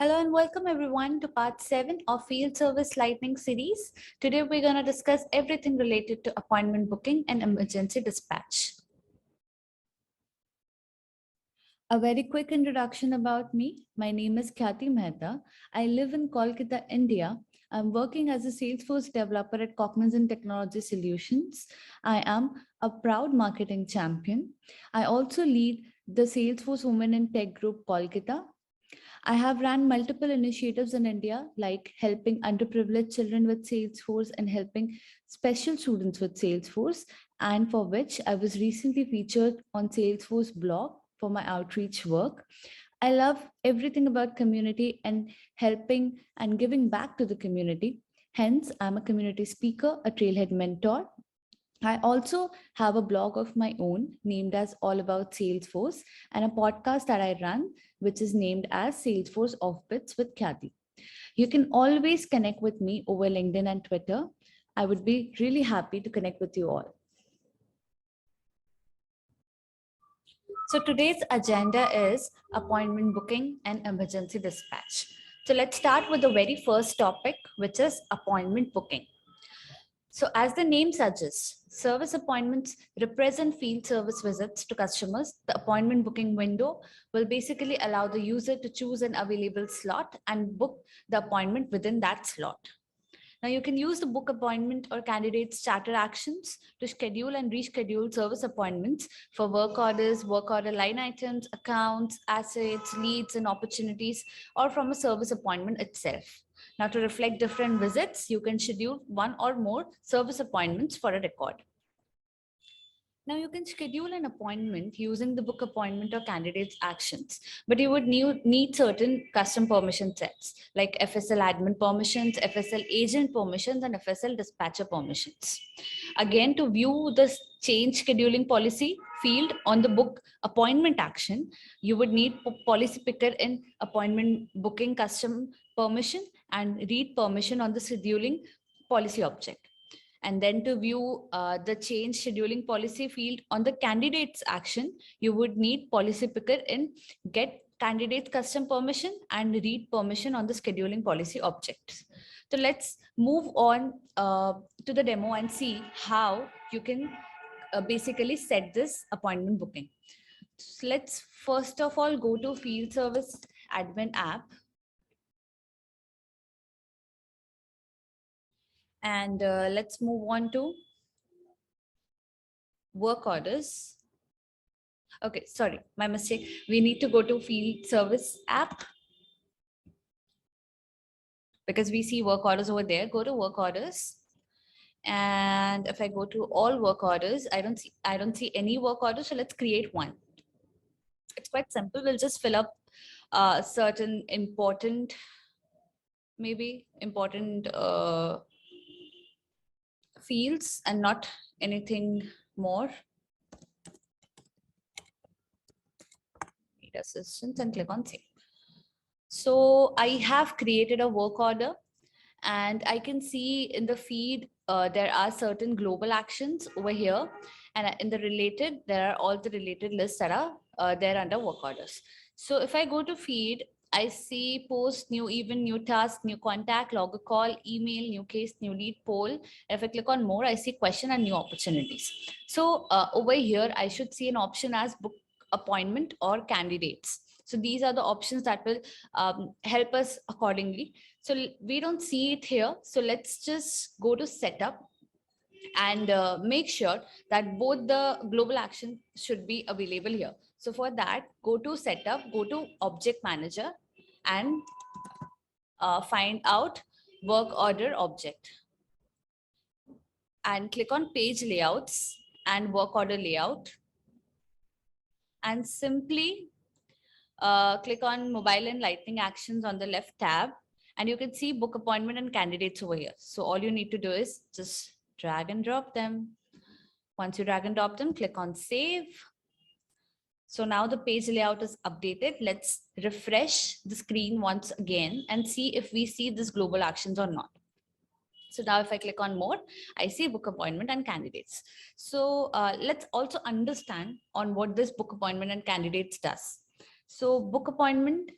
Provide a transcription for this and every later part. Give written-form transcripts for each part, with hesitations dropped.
Hello and welcome everyone to part 7 of Field Service Lightning series. Today we're going to discuss everything related to appointment booking and emergency dispatch. A very quick introduction about me. My name is Khyati Mehta. I live in Kolkata, India. I'm working as a Salesforce developer at Cognizant Technology Solutions. I am a proud marketing champion. I also lead the Salesforce Women in Tech Group Kolkata. I have run multiple initiatives in India, like helping underprivileged children with Salesforce and helping special students with Salesforce, and for which I was recently featured on Salesforce blog for my outreach work. I love everything about community and helping and giving back to the community. Hence, I'm a community speaker, a trailhead mentor. I also have a blog of my own named as All About Salesforce and a podcast that I run, which is named as Salesforce Offbits with Khyati. You can always connect with me over LinkedIn and Twitter. I would be really happy to connect with you all. So today's agenda is appointment booking and emergency dispatch. So let's start with the very first topic, which is appointment booking. So as the name suggests, service appointments represent field service visits to customers. The appointment booking window will basically allow the user to choose an available slot and book the appointment within that slot. Now you can use the book appointment or candidate's charter actions to schedule and reschedule service appointments for work orders, work order line items, accounts, assets, leads, and opportunities, or from a service appointment itself. Now, to reflect different visits, you can schedule one or more service appointments for a record. Now, you can schedule an appointment using the book appointment or candidate's actions, but you would need certain custom permission sets like FSL admin permissions, FSL agent permissions, and FSL dispatcher permissions. Again, to view the change scheduling policy field on the book appointment action, you would need policy picker in appointment booking custom permission and read permission on the scheduling policy object. And then to view the change scheduling policy field on the candidate's action, you would need policy picker in get candidate custom permission and read permission on the scheduling policy objects. So let's move on to the demo and see how you can basically set this appointment booking. So let's first of all go to field service admin app. And let's move on to work orders. Okay, sorry, my mistake. We need to go to field service app because we see work orders over there. Go to work orders. And if I go to all work orders, I don't see any work orders. So let's create one. It's quite simple. We'll just fill up certain important, maybe important fields and not anything more. Need assistance and click on save. So I have created a work order and I can see in the feed, there are certain global actions over here. And in the related, there are all the related lists that are there under work orders. So if I go to feed, I see post, new event, new task, new contact, log a call, email, new case, new lead, poll. And if I click on more, I see question and new opportunities. So over here, I should see an option as book appointment or candidates. So these are the options that will help us accordingly. So we don't see it here. So let's just go to setup and make sure that both the global action should be available here. So for that, go to setup, go to object manager and find out work order object and click on page layouts and work order layout and simply click on mobile and lightning actions on the left tab and you can see book appointment and candidates over here. So all you need to do is just drag and drop them. Once you drag and drop them, click on save. So now the page layout is updated. Let's refresh the screen once again and see if we see this global actions or not. So now if I click on more, I see book appointment and candidates. So let's also understand on what this book appointment and candidates does. So book appointment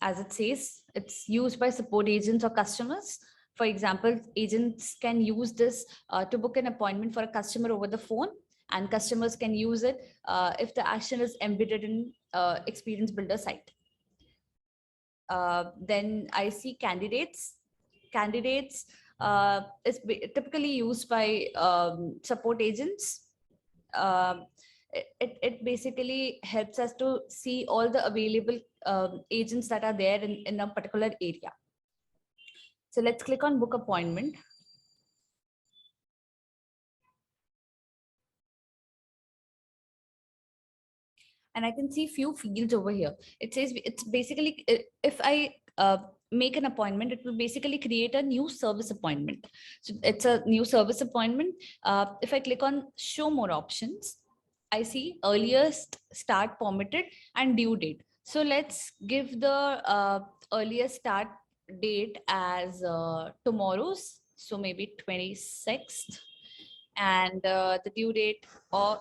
as it says, it's used by support agents or customers. For example, agents can use this to book an appointment for a customer over the phone, and customers can use it if the action is embedded in Experience Builder site. Then I see candidates. Candidates is typically used by support agents. It basically helps us to see all the available agents that are there in a particular area. So let's click on book appointment. And I can see few fields over here. It says it's basically, if I make an appointment, it will basically create a new service appointment. So it's a new service appointment. If I click on show more options, I see earliest start permitted and due date. So let's give the earliest start date as tomorrow's. So maybe 26th. And the due date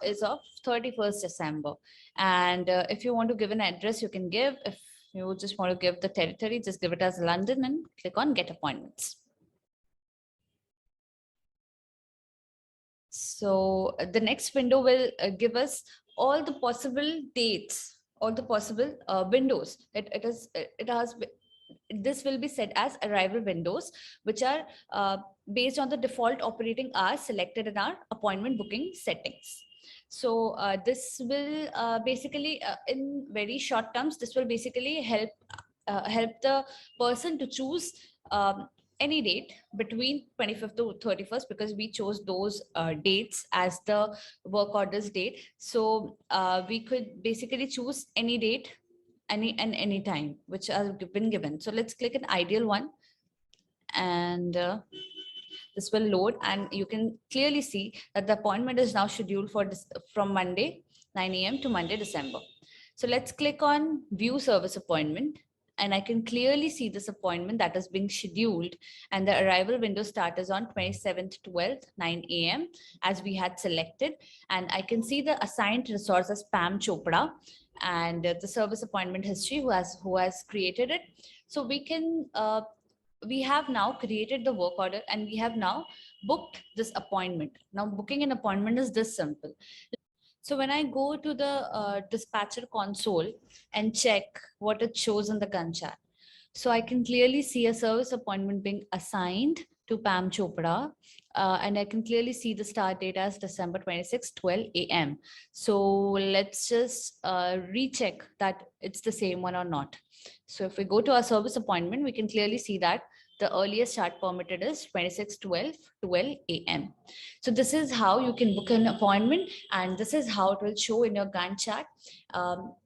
is of 31st December. And if you want to give an address, you can give. If you just want to give the territory, just give it as London and click on get appointments. So the next window will give us all the possible dates, all the possible windows. This will be set as arrival windows, which are based on the default operating hours selected in our appointment booking settings. So this will basically, in very short terms, this will basically help the person to choose any date between 25th to 31st, because we chose those dates as the work orders date. So we could basically choose any date, any time which has been given. So let's click an ideal one, and this will load, and you can clearly see that the appointment is now scheduled for this from Monday 9 a.m. to Monday December. So let's click on view service appointment, and I can clearly see this appointment that is being scheduled, and the arrival window start is on 27th 12th 9 a.m. as we had selected. And I can see the assigned resource as Pam Chopra, and the service appointment history who has created it. So we have now created the work order, and we have now booked this appointment. Now booking an appointment is this simple. So when I go to the dispatcher console and check what it shows in the gun chart, so I can clearly see a service appointment being assigned to Pam Chopra, and I can clearly see the start date as December 26, 12 a.m. So let's just recheck that it's the same one or not. So if we go to our service appointment, we can clearly see that the earliest start permitted is 26/12 a.m. So this is how you can book an appointment, and this is how it will show in your Gantt chart.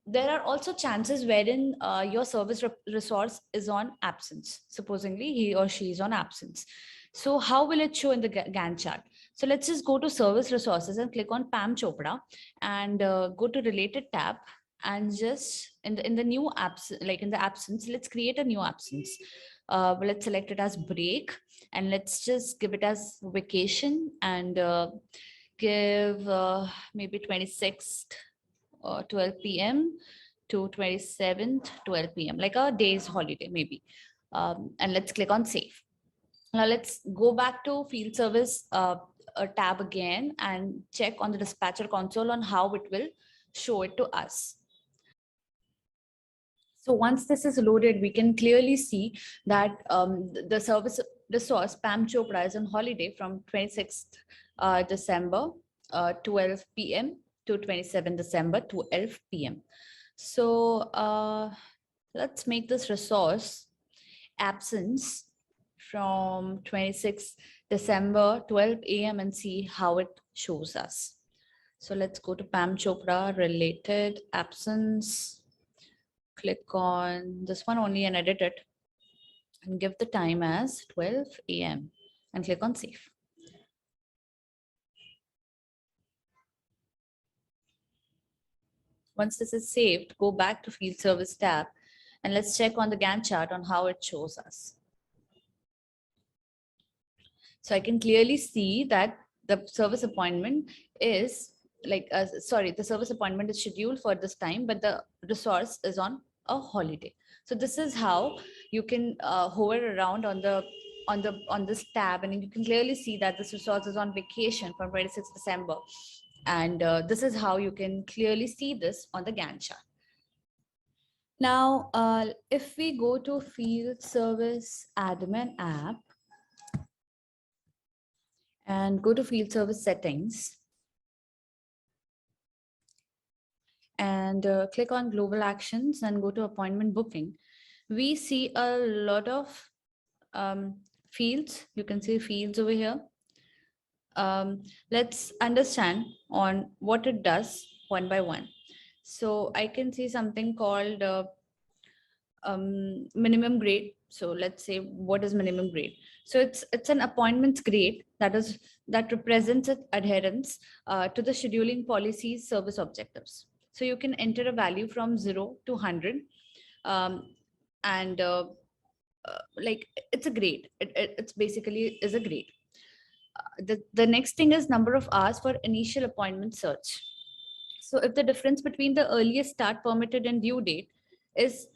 There are also chances wherein your service resource is on absence. Supposingly he or she is on absence. So how will it show in the Gantt chart? So let's just go to service resources and click on Pam Chopra, and go to related tab, and just in the new apps, like in the absence, let's create a new absence. Let's select it as break, and let's just give it as vacation, and give maybe 26th 12 p.m. to 27th 12 p.m. like a day's holiday maybe. And let's click on save. Now let's go back to field service tab again and check on the dispatcher console on how it will show it to us. So once this is loaded, we can clearly see that the service resource Pam Chopra is on holiday from 26th December 12 p.m. to 27 December 12 p.m. So let's make this resource absence from 26 December 12 a.m. and see how it shows us. So let's go to Pam Chopra related absence. Click on this one only and edit it, and give the time as 12 a.m. and click on save. Once this is saved, go back to field service tab, and let's check on the Gantt chart on how it shows us. So I can clearly see that the service appointment is the service appointment is scheduled for this time, but the resource is on a holiday. So this is how you can hover around on this tab, and you can clearly see that this resource is on vacation from 26th December. And this is how you can clearly see this on the Gantt chart. Now, if we go to field service admin app and go to field service settings and click on global actions and go to appointment booking, we see a lot of fields. You can see fields over here. Let's understand on what it does one by one. So I can see something called minimum grade. So let's say, what is minimum grade? So it's an appointments grade that represents its adherence to the scheduling policies service objectives. So you can enter a value from 0 to 100, and like it's a grade. It's basically is a grade. The next thing is number of hours for initial appointment search. So if the difference between the earliest start permitted and due date is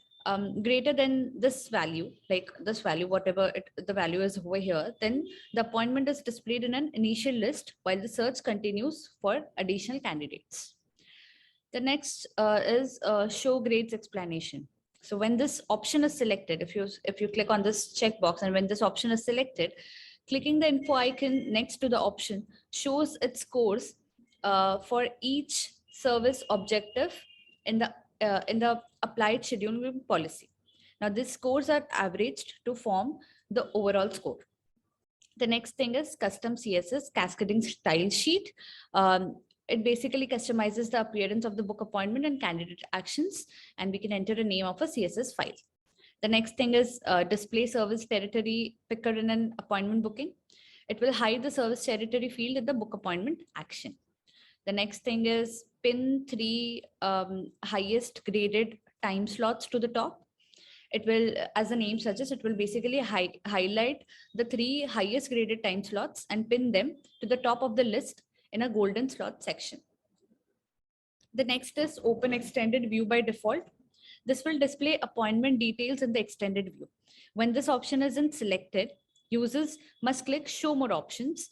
greater than this value, like this value, whatever the value is over here, then the appointment is displayed in an initial list while the search continues for additional candidates. The next is show grades explanation. So when this option is selected, if you click on this checkbox, and when this option is selected, clicking the info icon next to the option shows its scores for each service objective in the applied scheduling policy. Now these scores are averaged to form the overall score. The next thing is custom CSS cascading style sheet. It basically customizes the appearance of the book appointment and candidate actions, and we can enter a name of a CSS file. The next thing is display service territory picker in an appointment booking. It will hide the service territory field in the book appointment action. The next thing is pin 3 highest graded time slots to the top. It will, as the name suggests, it will basically highlight the 3 highest graded time slots and pin them to the top of the list in a golden slot section. The next is open extended view by default. This will display appointment details in the extended view. When this option isn't selected, users must click show more options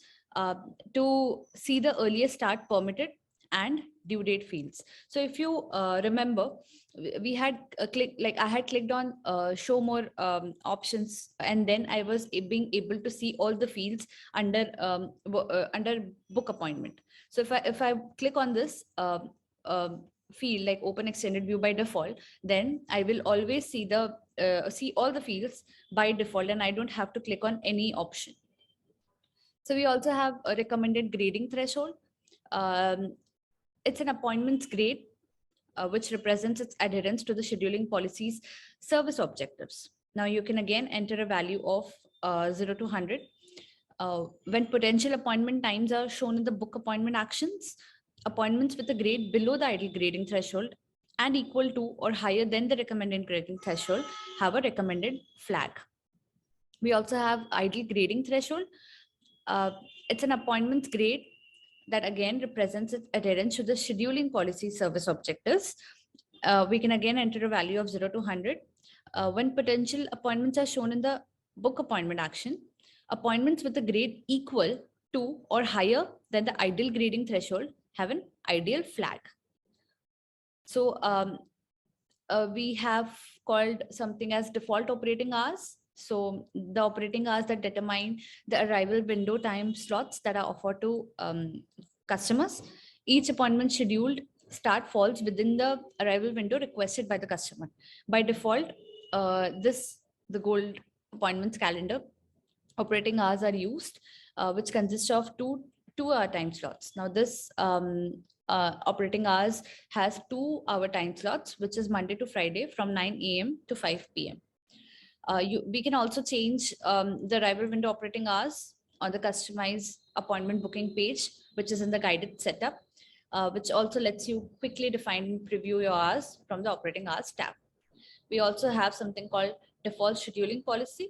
to see the earliest start permitted and due date fields. So if you remember, we had I had clicked on show more options, and then I was being able to see all the fields under book appointment. So if I click on this field like open extended view by default, then I will always see all the fields by default, and I don't have to click on any option. So we also have a recommended grading threshold. It's an appointments grade which represents its adherence to the scheduling policy's service objectives. Now you can again enter a value of 0 to 100. When potential appointment times are shown in the book appointment actions, appointments with a grade below the ideal grading threshold and equal to or higher than the recommended grading threshold have a recommended flag. We also have ideal grading threshold. It's an appointments grade that again represents its adherence to the scheduling policy service objectives. We can again enter a value of 0 to 100. When potential appointments are shown in the book appointment action, appointments with a grade equal to or higher than the ideal grading threshold have an ideal flag. So we have called something as default operating hours. So the operating hours that determine the arrival window time slots that are offered to customers. Each appointment scheduled start falls within the arrival window requested by the customer. By default, the gold appointments calendar operating hours are used, which consists of two 2-hour time slots. Now this operating hours has 2-hour time slots, which is Monday to Friday from 9 a.m. to 5 p.m. We can also change the arrival window operating hours on the customized appointment booking page, which is in the guided setup, which also lets you quickly define and preview your hours from the operating hours tab. We also have something called default scheduling policy.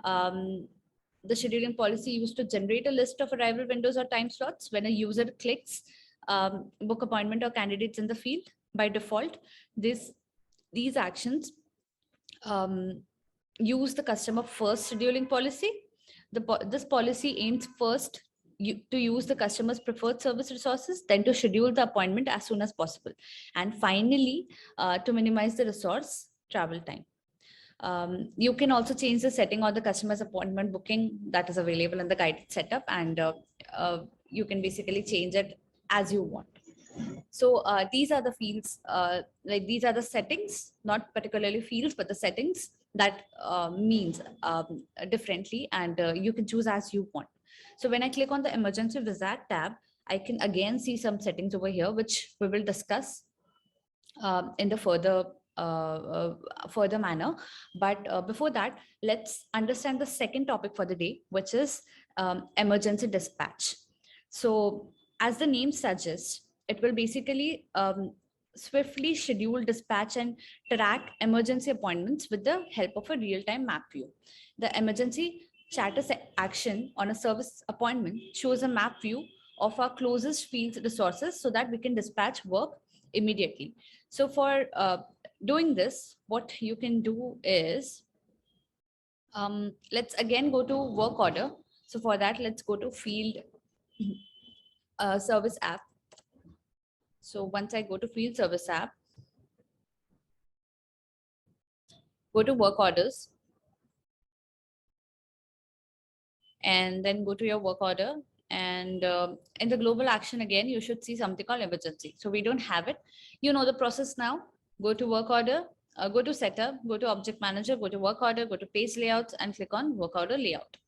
The scheduling policy used to generate a list of arrival windows or time slots when a user clicks book appointment or candidates in the field. By default, this these actions use the customer first scheduling policy. This policy aims first to use the customer's preferred service resources, then to schedule the appointment as soon as possible, and finally to minimize the resource travel time. You can also change the setting on the customer's appointment booking that is available in the guided setup, and you can basically change it as you want. So these are the fields, like these are the settings, not particularly fields, but the settings that means differently, and you can choose as you want. So when I click on the emergency visit tab, I can again see some settings over here, which we will discuss in the further manner. But before that, let's understand the second topic for the day, which is emergency dispatch. So as the name suggests, it will basically swiftly schedule, dispatch, and track emergency appointments with the help of a real-time map view. The emergency chatter action on a service appointment shows a map view of our closest field resources so that we can dispatch work immediately. So for doing this, what you can do is, let's again go to work order. So for that, let's go to field service app. So once I go to field service app, go to work orders, and then go to your work order. And in the global action, again, you should see something called emergency. So we don't have it. You know the process now. Go to work order, go to setup, go to object manager, go to work order, go to page layouts, and click on work order layout.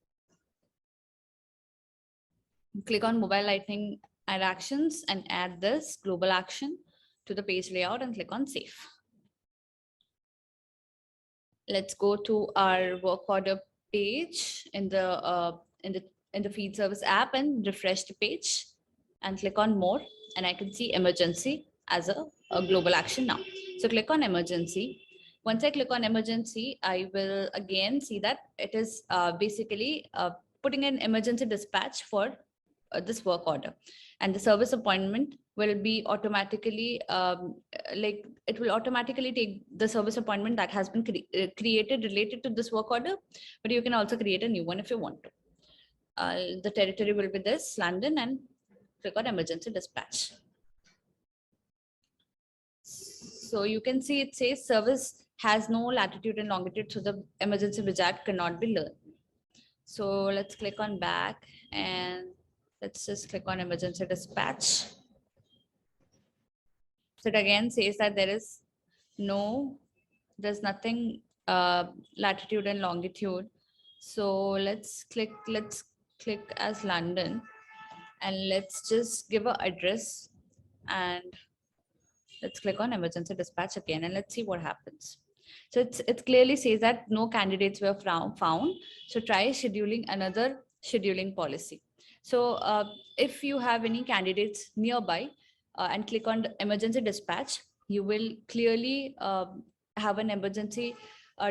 Click on mobile lightning add actions and add this global action to the page layout and click on save. Let's go to our work order page in the feed service app and refresh the page and click on more, and I can see emergency as a global action now. So click on emergency. Once I click on emergency, I will again see that it is basically putting an emergency dispatch for this work order, and the service appointment will be automatically like it will automatically take the service appointment that has been created related to this work order, but you can also create a new one if you want to. The territory will be this London, and click on emergency dispatch. So you can see it says service has no latitude and longitude, so the emergency visit cannot be learned. So let's click on back and let's just click on emergency dispatch. So it again says that there's nothing latitude and longitude. So let's click as London, and let's just give an address, and let's click on emergency dispatch again, and let's see what happens. So it clearly says that no candidates were found. So try scheduling another scheduling policy. So if you have any candidates nearby and click on the emergency dispatch, you will clearly have an emergency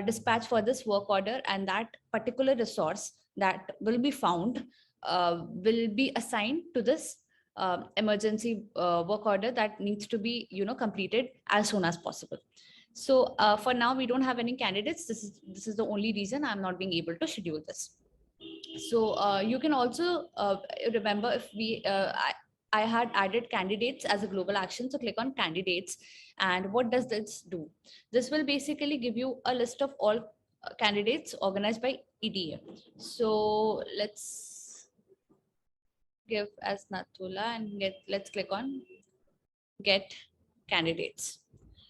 dispatch for this work order, and that particular resource that will be found will be assigned to this emergency work order that needs to be completed as soon as possible. So for now, we don't have any candidates. This is the only reason I'm not being able to schedule this. So you can also remember if I had added candidates as a global action. So click on candidates, and what does this do? This will basically give you a list of all candidates organized by EDA. So let's give as Natula and let's click on get candidates.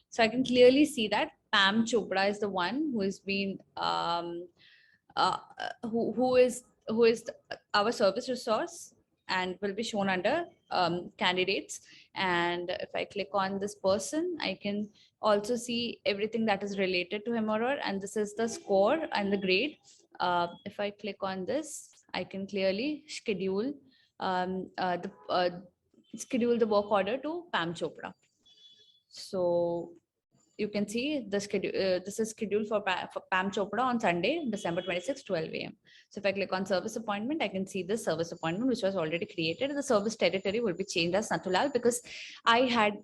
So I can clearly see that Pam Chopra is the one who has been who is our service resource and will be shown under candidates. And if I click on this person, I can also see everything that is related to him or her, and this is the score and the grade. If I click on this, I can clearly schedule schedule the work order to Pam Chopra. So you can see the schedule. This is scheduled for Pam Chopra on Sunday, December 26, 12 a.m. So if I click on service appointment, I can see this service appointment, which was already created. The service territory will be changed as Natulal because I had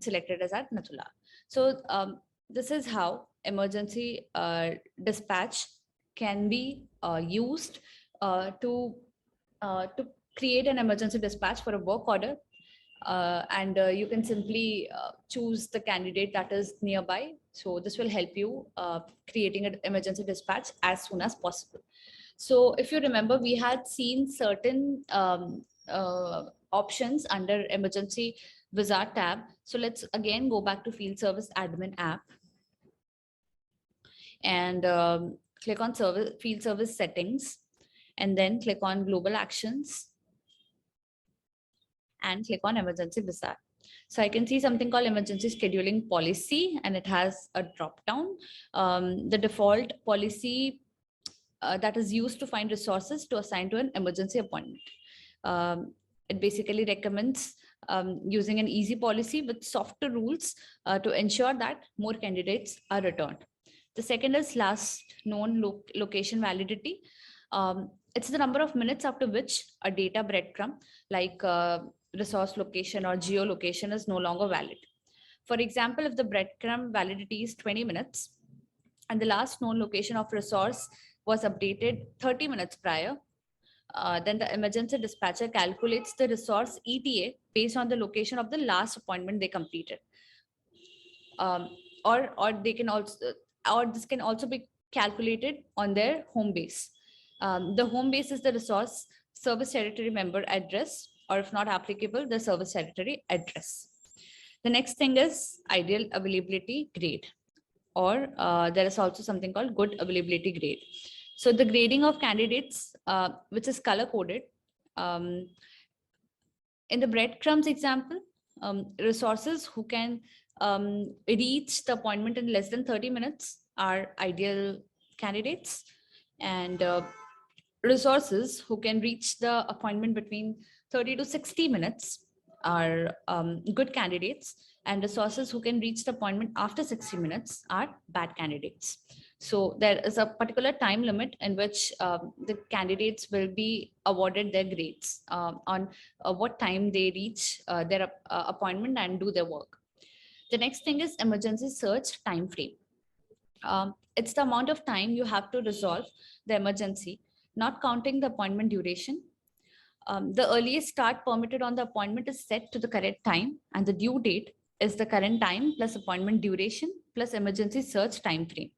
selected as at Natulal. So this is how emergency dispatch can be used to create an emergency dispatch for a work order. And you can simply choose the candidate that is nearby. So this will help you creating an emergency dispatch as soon as possible. So if you remember, we had seen certain options under emergency wizard tab. So let's again go back to field service admin app and click on field service settings, and then click on global actions and click on emergency wizard. So I can see something called emergency scheduling policy, and it has a drop down. The default policy that is used to find resources to assign to an emergency appointment. It basically recommends using an easy policy with softer rules to ensure that more candidates are returned. The second is last known location validity. It's the number of minutes after which a data breadcrumb like resource location or geolocation is no longer valid. For example, if the breadcrumb validity is 20 minutes and the last known location of resource was updated 30 minutes prior, then the emergency dispatcher calculates the resource ETA based on the location of the last appointment they completed. Or they can also, or this can also be calculated on their home base. The home base is the resource service territory member address, or if not applicable, the service territory address. The next thing is ideal availability grade, or there is also something called good availability grade. So the grading of candidates, which is color coded. In the breadcrumbs example, resources who can reach the appointment in less than 30 minutes are ideal candidates, and resources who can reach the appointment between 30 to 60 minutes are good candidates, and resources who can reach the appointment after 60 minutes are bad candidates. So there is a particular time limit in which the candidates will be awarded their grades on what time they reach their appointment and do their work. The next thing is emergency search time frame. It's the amount of time you have to resolve the emergency, not counting the appointment duration. The earliest start permitted on the appointment is set to the correct time, and the due date is the current time plus appointment duration plus emergency search time frame.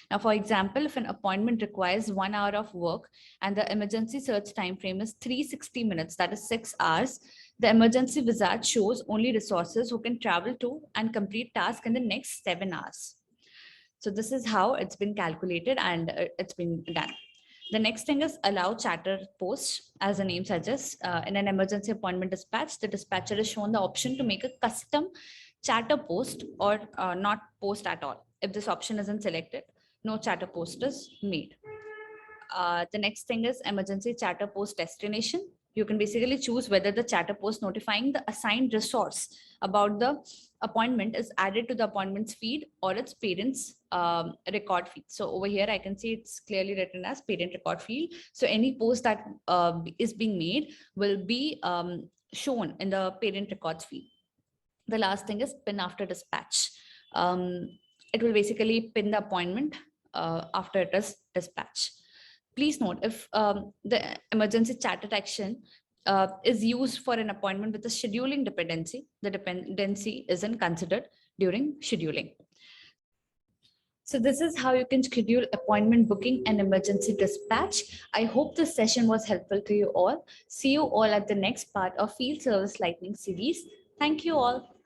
Now, for example, if an appointment requires 1 hour of work and the emergency search time frame is 360 minutes, that is 6 hours, the emergency wizard shows only resources who can travel to and complete tasks in the next 7 hours. So this is how it's been calculated and it's been done. The next thing is allow chatter post. As the name suggests, in an emergency appointment dispatch, the dispatcher is shown the option to make a custom chatter post or not post at all. If this option isn't selected, no chatter post is made. The next thing is emergency chatter post destination. You can basically choose whether the chatter post notifying the assigned resource about the appointment is added to the appointment's feed or its parent's record feed. So over here, I can see it's clearly written as parent record field. So any post that is being made will be shown in the parent records feed. The last thing is pin after dispatch. It will basically pin the appointment after it is dispatched. Please note, if the emergency chat detection is used for an appointment with a scheduling dependency, the dependency isn't considered during scheduling. So this is how you can schedule appointment booking and emergency dispatch. I hope this session was helpful to you all. See you all at the next part of Field Service Lightning series. Thank you all.